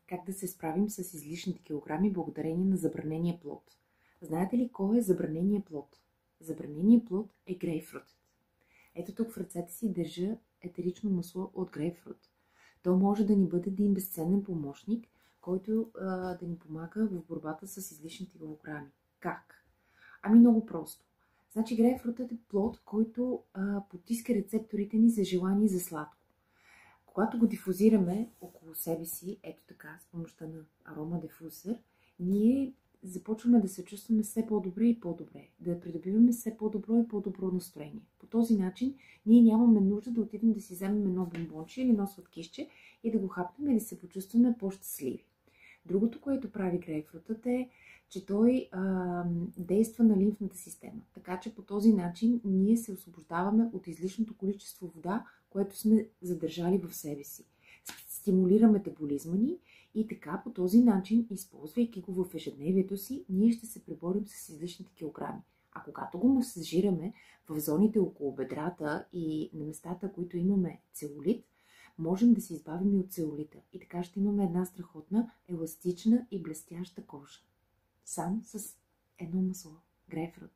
как да се справим с излишните килограми благодарение на забранения плод. Знаете ли кой е забранения плод? Забранения плод е грейпфрутът. Ето тук в ръцете си държа етерично масло от грейпфрут. То може да ни бъде един безценен помощник, който да ни помага в борбата с излишните килограми. Как? Ами много просто. Значи грейпфрутът е плод, който потиска рецепторите ни за желание за сладко. Когато го дифузираме около себе си, ето така, с помощта на аромадифузер, ние започваме да се чувстваме все по-добре и по-добре, да придобиваме все по-добро и по-добро настроение. По този начин ние нямаме нужда да отидем да си вземем едно бомбонче или едно сладкище и да го хапнем и да се почувстваме по-щастливи. Другото, което прави грейпфрутът е, че той действа на лимфната система. Така че по този начин ние се освобождаваме от излишното количество вода, което сме задържали в себе си. Стимулира метаболизма ни и така по този начин, използвайки го в ежедневието си, ние ще се преборим с излишните килограми. А когато го масажираме в зоните около бедрата и на местата, които имаме целулит, можем да се избавим и от целулита. И така ще имаме една страхотна, еластична и блестяща кожа. Сам с едно масло. Грейпфрут.